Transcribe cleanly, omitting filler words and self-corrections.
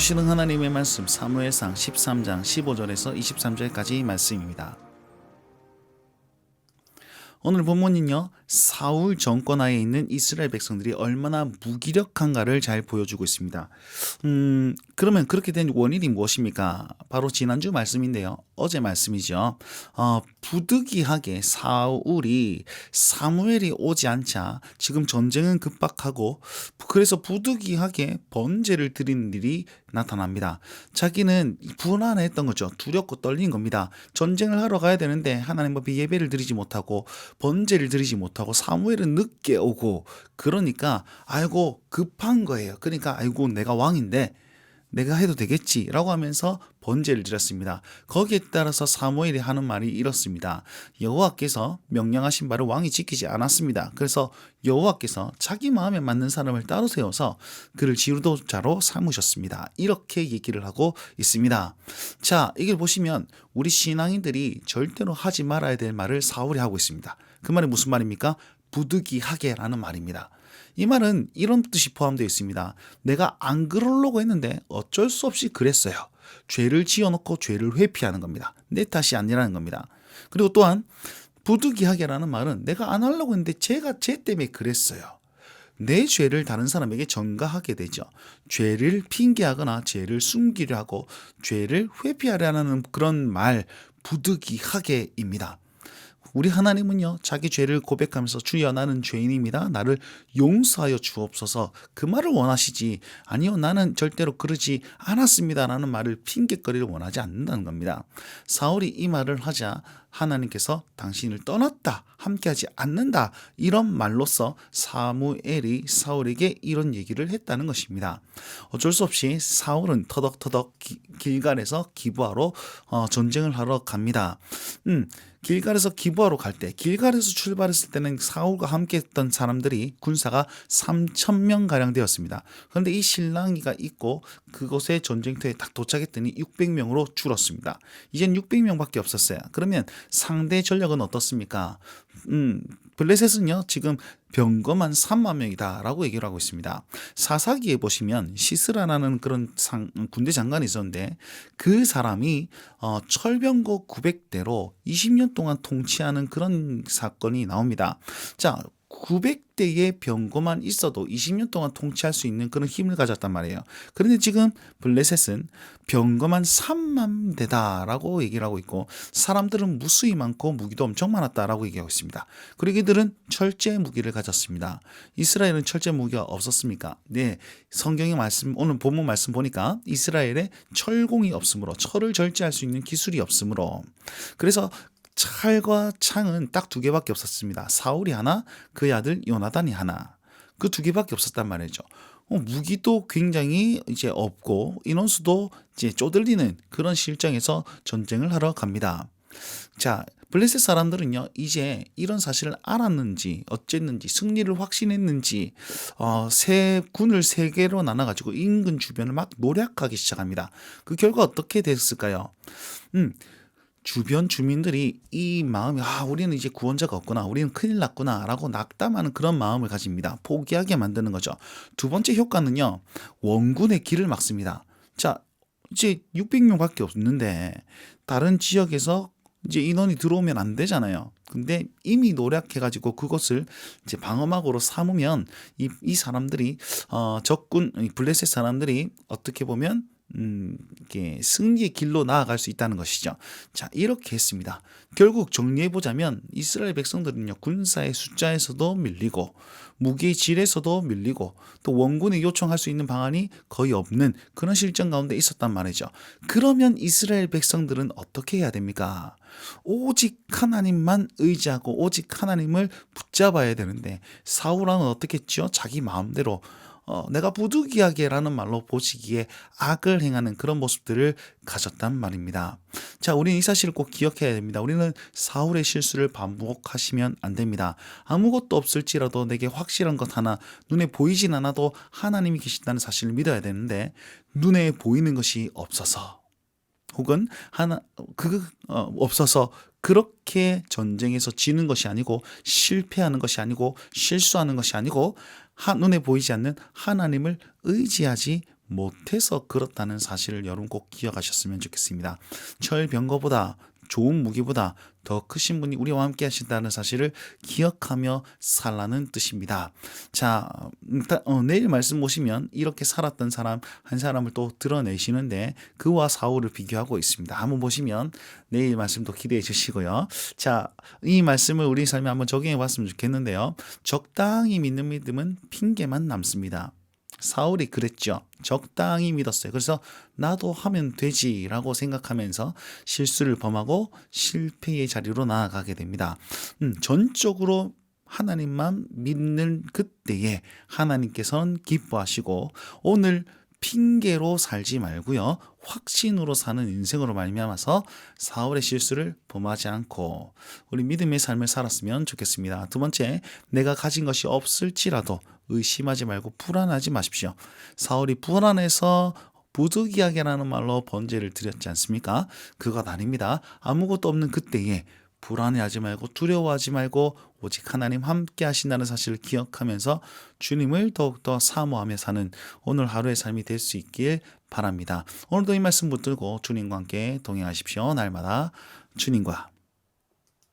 주시는 하나님의 말씀 사무엘상 13장 15절에서 23절까지 말씀입니다. 오늘 본문은요, 사울 정권 하에 있는 이스라엘 백성들이 얼마나 무기력한가를 잘 보여주고 있습니다. 그러면 그렇게 된 원인이 무엇입니까? 바로 지난주 말씀인데요. 어제 말씀이죠. 부득이하게 사울이 사무엘이 오지 않자 지금 전쟁은 급박하고, 그래서 부득이하게 번제를 드리는 일이 나타납니다. 자기는 불안했던 거죠. 두렵고 떨린 겁니다. 전쟁을 하러 가야 되는데 하나님 앞에 예배를 드리지 못하고 번제를 드리지 못하고 사무엘은 늦게 오고, 그러니까 아이고 급한 거예요. 그러니까 아이고 내가 왕인데 내가 해도 되겠지라고 하면서 번제를 드렸습니다. 거기에 따라서 사무엘이 하는 말이 이렇습니다. 여호와께서 명령하신 바를 왕이 지키지 않았습니다. 그래서 여호와께서 자기 마음에 맞는 사람을 따로 세워서 그를 지도자로 삼으셨습니다. 이렇게 얘기를 하고 있습니다. 자, 이걸 보시면 우리 신앙인들이 절대로 하지 말아야 될 말을 사울이 하고 있습니다. 그 말이 무슨 말입니까? 부득이하게라는 말입니다. 이 말은 이런 뜻이 포함되어 있습니다. 내가 안 그러려고 했는데 어쩔 수 없이 그랬어요. 죄를 지어놓고 죄를 회피하는 겁니다. 내 탓이 아니라는 겁니다. 그리고 또한 부득이하게라는 말은 내가 안 하려고 했는데 제가 쟤 때문에 그랬어요. 내 죄를 다른 사람에게 전가하게 되죠. 죄를 핑계하거나 죄를 숨기려 하고 죄를 회피하려는 그런 말, 부득이하게입니다. 우리 하나님은요, 자기 죄를 고백하면서 주여 나는 죄인입니다, 나를 용서하여 주옵소서, 그 말을 원하시지, 아니요 나는 절대로 그러지 않았습니다 라는 말을 핑계거리를 원하지 않는다는 겁니다. 사울이 이 말을 하자 하나님께서 당신을 떠났다, 함께하지 않는다, 이런 말로써 사무엘이 사울에게 이런 얘기를 했다는 것입니다. 어쩔 수 없이 사울은 터덕터덕 길갈에서 기부하러 전쟁을 하러 갑니다. 길갈에서 기부하러 갈 때, 길갈에서 출발했을 때는 사울과 함께 했던 사람들이 군사가 3,000명 가량 되었습니다. 그런데 이 실랑이가 있고 그곳에 전쟁터에 딱 도착했더니 600명으로 줄었습니다. 이젠 600명밖에 없었어요. 그러면 상대 전력은 어떻습니까? 블레셋은요 지금 병거만 3만 명이다 라고 얘기를 하고 있습니다. 사사기에 보시면 시스라라는 그런 군대 장관이 있었는데, 그 사람이 철병거 900대로 20년 동안 통치하는 그런 사건이 나옵니다. 자, 900대의 병거만 있어도 20년 동안 통치할 수 있는 그런 힘을 가졌단 말이에요. 그런데 지금 블레셋은 병거만 3만 대다라고 얘기를 하고 있고, 사람들은 무수히 많고 무기도 엄청 많았다라고 얘기하고 있습니다. 그리고 이들은 철제 무기를 가졌습니다. 이스라엘은 철제 무기가 없었습니까? 네, 성경의 말씀, 오늘 본문 말씀 보니까 이스라엘에 철공이 없으므로, 철을 절제할 수 있는 기술이 없으므로, 그래서 칼과 창은 딱 2개밖에 없었습니다. 사울이 하나, 그의 아들 요나단이 하나, 그 2개밖에 없었단 말이죠. 무기도 굉장히 이제 없고 인원수도 이제 쪼들리는 그런 실정에서 전쟁을 하러 갑니다. 자, 블레셋 사람들은요 이제 이런 사실을 알았는지 어쨌는지 승리를 확신했는지 군을 3개로 나눠가지고 인근 주변을 막 노략하기 시작합니다. 그 결과 어떻게 됐을까요? 주변 주민들이 이 마음이, 우리는 이제 구원자가 없구나, 우리는 큰일 났구나 라고 낙담하는 그런 마음을 가집니다. 포기하게 만드는 거죠. 두 번째 효과는요, 원군의 길을 막습니다. 자, 이제 600명밖에 없는데 다른 지역에서 이제 인원이 들어오면 안 되잖아요. 근데 이미 노력해가지고 그것을 이제 방어막으로 삼으면 이 사람들이 적군 블레셋 사람들이 어떻게 보면 이게 승리의 길로 나아갈 수 있다는 것이죠. 자, 이렇게 했습니다. 결국 정리해보자면 이스라엘 백성들은요, 군사의 숫자에서도 밀리고 무기의 질에서도 밀리고 또 원군이 요청할 수 있는 방안이 거의 없는 그런 실정 가운데 있었단 말이죠. 그러면 이스라엘 백성들은 어떻게 해야 됩니까? 오직 하나님만 의지하고 오직 하나님을 붙잡아야 되는데, 사울왕은 어떻게 했죠? 자기 마음대로 내가 부득이하게라는 말로 보시기에 악을 행하는 그런 모습들을 가졌단 말입니다. 자, 우리는 이 사실을 꼭 기억해야 됩니다. 우리는 사울의 실수를 반복하시면 안 됩니다. 아무것도 없을지라도 내게 확실한 것 하나, 눈에 보이진 않아도 하나님이 계신다는 사실을 믿어야 되는데, 눈에 보이는 것이 없어서 혹은 없어서 그렇게 전쟁에서 지는 것이 아니고, 실패하는 것이 아니고, 실수하는 것이 아니고, 눈에 보이지 않는 하나님을 의지하지 못해서 그렇다는 사실을 여러분 꼭 기억하셨으면 좋겠습니다. 철병거보다 좋은 무기보다 더 크신 분이 우리와 함께 하신다는 사실을 기억하며 살라는 뜻입니다. 자, 일단 내일 말씀 보시면 이렇게 살았던 사람 한 사람을 또 드러내시는데 그와 사울을 비교하고 있습니다. 한번 보시면 내일 말씀도 기대해 주시고요. 자, 이 말씀을 우리 삶에 한번 적용해 봤으면 좋겠는데요. 적당히 믿는 믿음은 핑계만 남습니다. 사울이 그랬죠. 적당히 믿었어요. 그래서 나도 하면 되지라고 생각하면서 실수를 범하고 실패의 자리로 나아가게 됩니다. 전적으로 하나님만 믿는 그때에 하나님께서는 기뻐하시고 오늘 핑계로 살지 말고요. 확신으로 사는 인생으로 말미암아서 사울의 실수를 범하지 않고 우리 믿음의 삶을 살았으면 좋겠습니다. 두 번째, 내가 가진 것이 없을지라도 의심하지 말고 불안하지 마십시오. 사울이 불안해서 부득이하게라는 말로 번제를 드렸지 않습니까? 그것 아닙니다. 아무것도 없는 그때에 불안해하지 말고 두려워하지 말고 오직 하나님 함께 하신다는 사실을 기억하면서 주님을 더욱더 사모하며 사는 오늘 하루의 삶이 될 수 있길 바랍니다. 오늘도 이 말씀 붙들고 주님과 함께 동행하십시오. 날마다 주님과